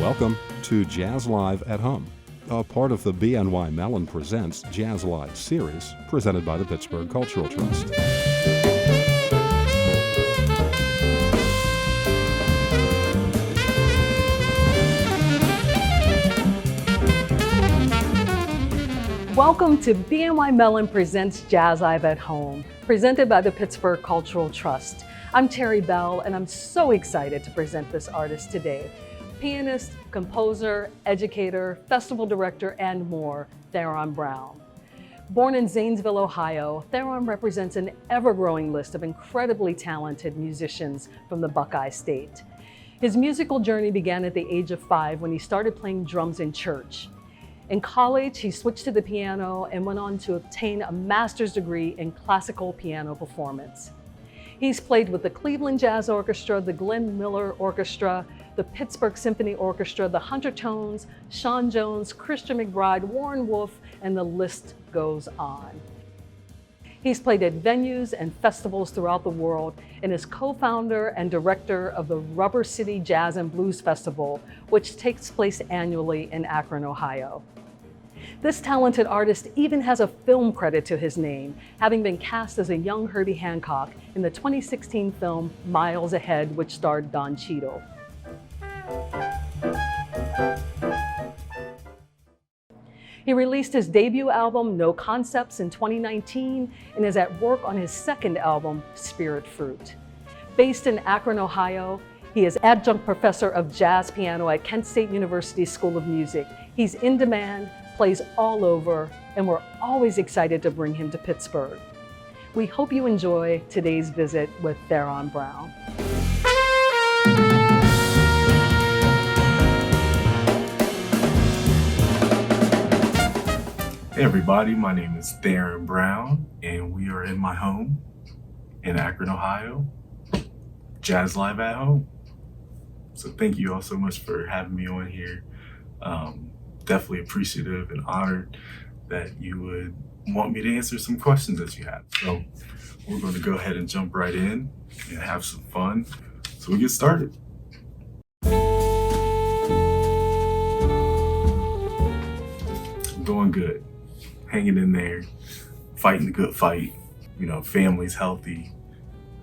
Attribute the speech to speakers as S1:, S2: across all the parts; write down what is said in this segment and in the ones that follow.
S1: Welcome to Jazz Live at Home, a part of the BNY Mellon Presents Jazz Live series presented by the Pittsburgh Cultural Trust.
S2: Welcome to BNY Mellon Presents Jazz Live at Home, presented by the Pittsburgh Cultural Trust. I'm Terry Bell, and I'm so excited to present this artist today. Pianist, composer, educator, festival director, and more, Theron Brown. Born in Zanesville, Ohio, Theron represents an ever-growing list of incredibly talented musicians from the Buckeye State. His musical journey began at the age of 5 when he started playing drums in church. In college, he switched to the piano and went on to obtain a master's degree in classical piano performance. He's played with the Cleveland Jazz Orchestra, the Miller Orchestra, the Pittsburgh Symphony Orchestra, the Huntertones, Sean Jones, Christian McBride, Warren Wolf, and the list goes on. He's played at venues and festivals throughout the world and is co-founder and director of the Rubber City Jazz and Blues Festival, which takes place annually in Akron, Ohio. This talented artist even has a film credit to his name, having been cast as a young Herbie Hancock in the 2016 film Miles Ahead, which starred Don Cheadle. He released his debut album, No Concepts, in 2019 and is at work on his second album, Spirit Fruit. Based in Akron, Ohio, he is adjunct professor of jazz piano at Kent State University School of Music. He's in demand, plays all over, and we're always excited to bring him to Pittsburgh. We hope you enjoy today's visit with Theron Brown.
S3: Hey everybody, my name is Theron Brown, and we are in my home in Akron, Ohio, Jazz Live at Home. So thank you all so much for having me on here. Definitely appreciative and honored that you would want me to answer some questions that you have. So we're going to go ahead and jump right in and have some fun. So we get started. I'm doing good. Hanging in there, fighting the good fight. You know, family's healthy.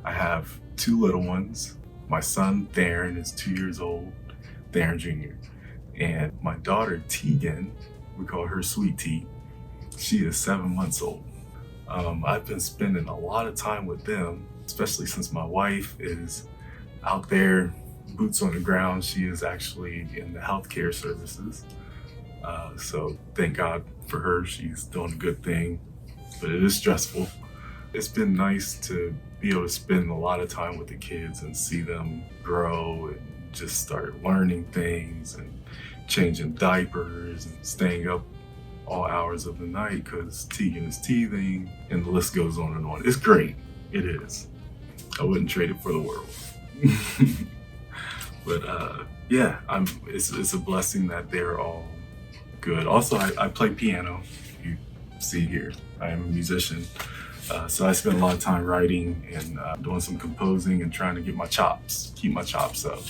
S3: I have 2 little ones. My son, Theron, is 2 years old, Theron Jr. And my daughter, Tegan, we call her Sweet Tea, she is 7 months old. I've been spending a lot of time with them, especially since my wife is out there, boots on the ground. She is actually in the healthcare services. So thank God for her, she's doing a good thing, but it is stressful. It's been nice to be able to spend a lot of time with the kids and see them grow and just start learning things and changing diapers and staying up all hours of the night because Tegan is teething, and the list goes on and on. It's great, it is. I wouldn't trade it for the world. But yeah, it's a blessing that they're all good. Also, I play piano. You see here, I am a musician. So I spend a lot of time writing and doing some composing and trying to keep my chops up.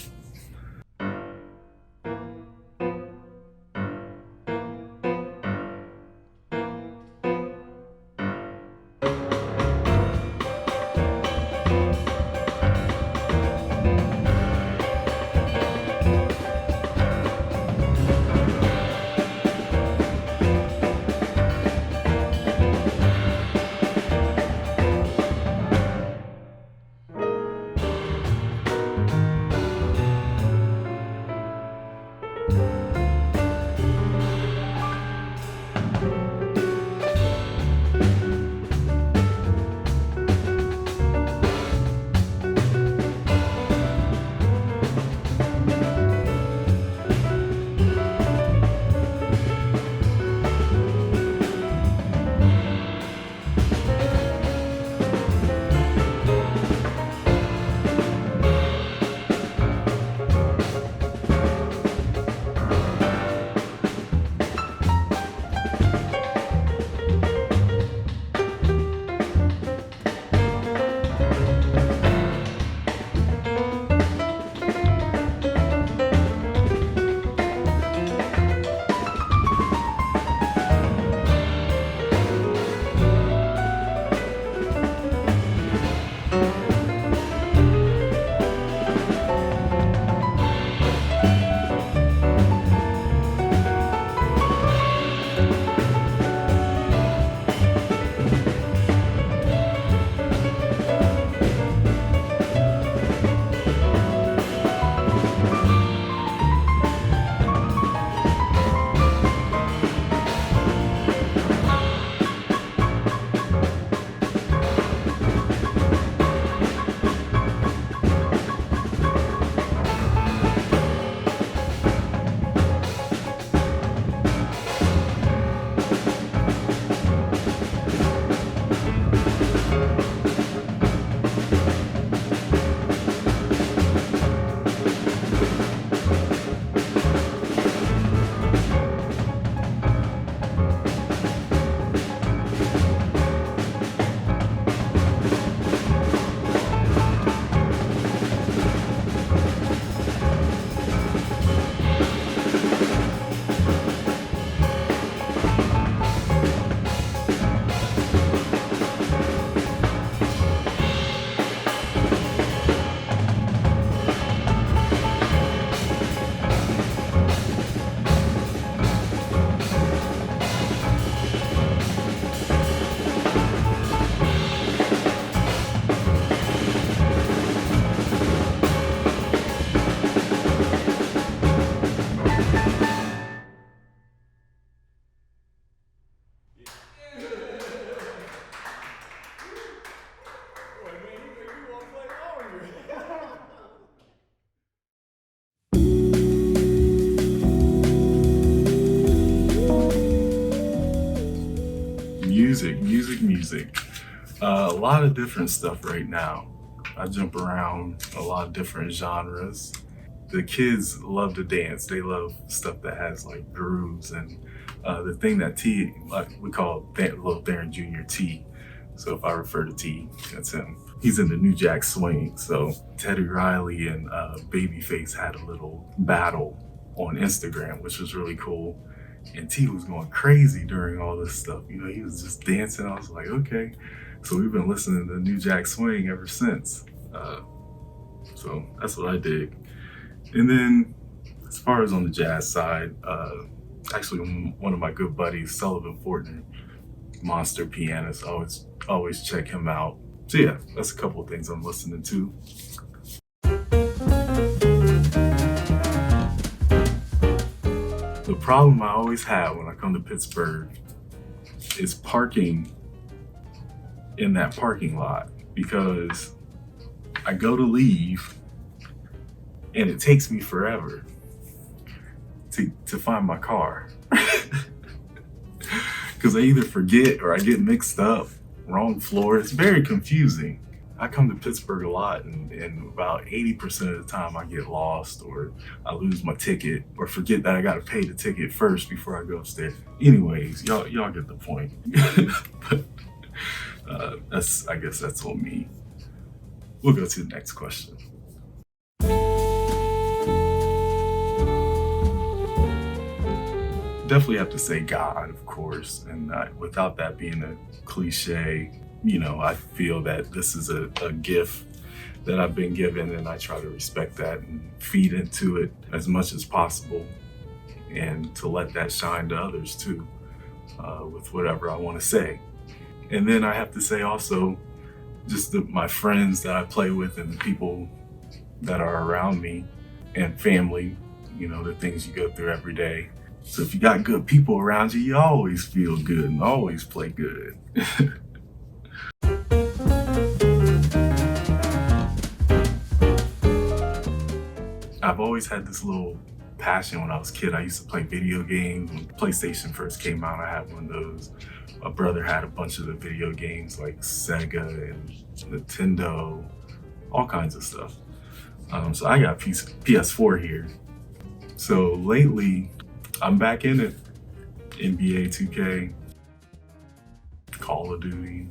S3: music? A lot of different stuff right now. I jump around a lot of different genres. The kids love to dance. They love stuff that has like grooves, and the thing that T, like we call little Theron Jr. T. So if I refer to T, that's him. He's in the New Jack Swing. So Teddy Riley and Babyface had a little battle on Instagram, which was really cool. And T was going crazy during all this stuff. You know, he was just dancing. I was like, okay. So we've been listening to New Jack Swing ever since. So that's what I dig. And then as far as on the jazz side, actually one of my good buddies, Sullivan Fortner, monster pianist, always check him out. So yeah, that's a couple of things I'm listening to. The problem I always have when I come to Pittsburgh is parking in that parking lot, because I go to leave and it takes me forever to find my car. Because I either forget or I get mixed up, wrong floor. It's very confusing. I come to Pittsburgh a lot, and about 80% of the time I get lost, or I lose my ticket, or forget that I gotta pay the ticket first before I go upstairs. Anyways, y'all get the point. But I guess that's on me. We'll go to the next question. Definitely have to say God, of course, and without that being a cliche, you know, I feel that this is a gift that I've been given, and I try to respect that and feed into it as much as possible, and to let that shine to others too, with whatever I want to say. And then I have to say also, just my friends that I play with and the people that are around me, and family, you know, the things you go through every day. So if you got good people around you, you always feel good and always play good. I've always had this little passion when I was a kid. I used to play video games. When PlayStation first came out, I had one of those. My brother had a bunch of the video games like Sega and Nintendo, all kinds of stuff. So I got PS4 here. So lately, I'm back in it. NBA 2K, Call of Duty.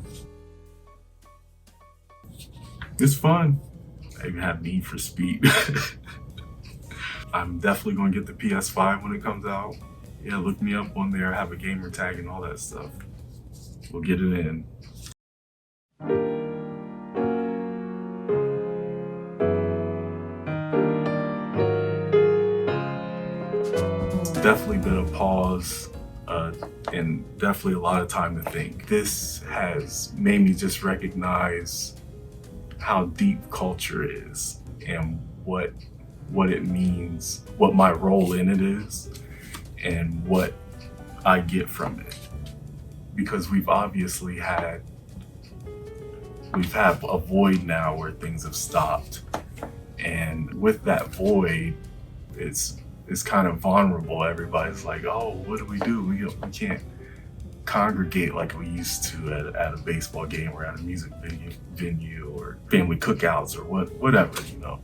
S3: It's fun. I even have Need for Speed. I'm definitely going to get the PS5 when it comes out. Yeah, look me up on there. I have a gamer tag and all that stuff. We'll get it in. Definitely been a pause, and definitely a lot of time to think. This has made me just recognize how deep culture is, and what it means, what my role in it is, and what I get from it. Because we've had a void now where things have stopped, and with that void, it's kind of vulnerable. Everybody's like, oh, what do? We can't congregate like we used to at a baseball game or at a music venue or family cookouts or whatever, you know.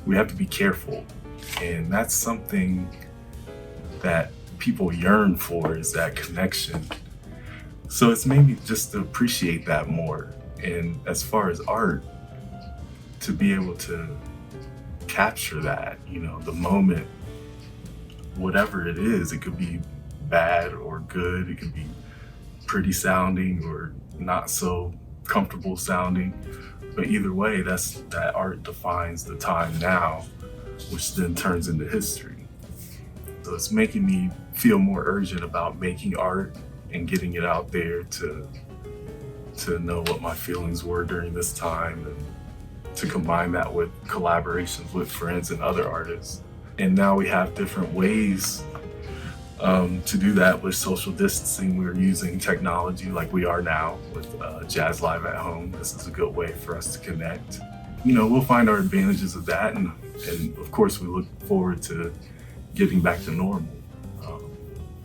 S3: We have to be careful. And that's something that people yearn for, is that connection. So it's made me just to appreciate that more. And as far as art, to be able to capture that, you know, the moment, whatever it is, it could be bad or good, it could be pretty sounding or not so comfortable sounding. But either way, that art defines the time now, which then turns into history. So it's making me feel more urgent about making art and getting it out there to know what my feelings were during this time, and to combine that with collaborations with friends and other artists. And now we have different ways to do that with social distancing. We're using technology like we are now with JazzLive at home. This is a good way for us to connect. You know, we'll find our advantages of that, and of course we look forward to getting back to normal,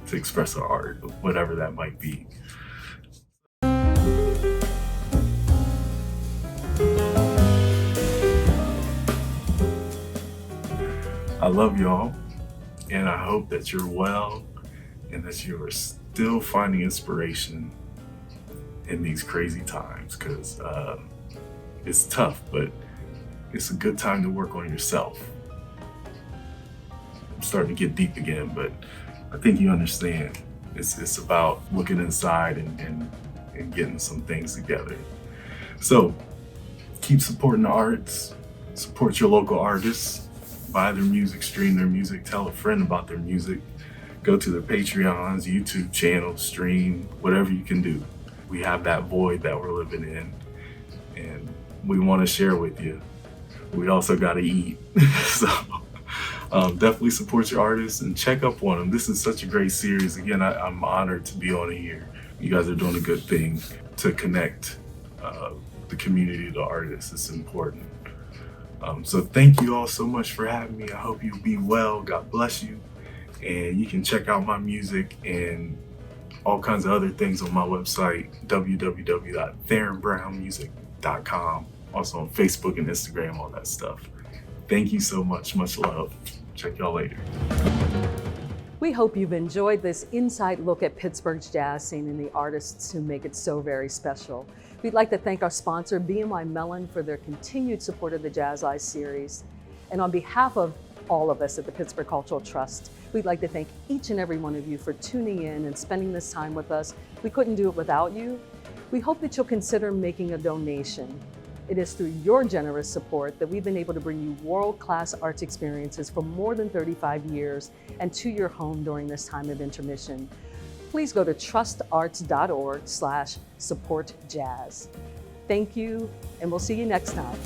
S3: to express our art, whatever that might be. I love y'all, and I hope that you're well and that you are still finding inspiration in these crazy times, because it's tough, but it's a good time to work on yourself. I'm starting to get deep again, but I think you understand. It's about looking inside and getting some things together. So keep supporting the arts, support your local artists, buy their music, stream their music, tell a friend about their music, go to their Patreons, YouTube channels, stream, whatever you can do. We have that void that we're living in, and we want to share with you. We also got to eat. So definitely support your artists and check up on them. This is such a great series. Again, I'm honored to be on it here. You guys are doing a good thing to connect the community to artists. It's important. So thank you all so much for having me. I hope you be well. God bless you. And you can check out my music and all kinds of other things on my website, www.theronbrownmusic.com. Also on Facebook and Instagram, all that stuff. Thank you so much. Much love. Check y'all later.
S2: We hope you've enjoyed this inside look at Pittsburgh's jazz scene and the artists who make it so very special. We'd like to thank our sponsor, BNY Mellon, for their continued support of the JazzLive series. And on behalf of all of us at the Pittsburgh Cultural Trust, we'd like to thank each and every one of you for tuning in and spending this time with us. We couldn't do it without you. We hope that you'll consider making a donation. It is through your generous support that we've been able to bring you world-class arts experiences for more than 35 years and to your home during this time of intermission. Please go to trustarts.org/supportjazz. Thank you, and we'll see you next time.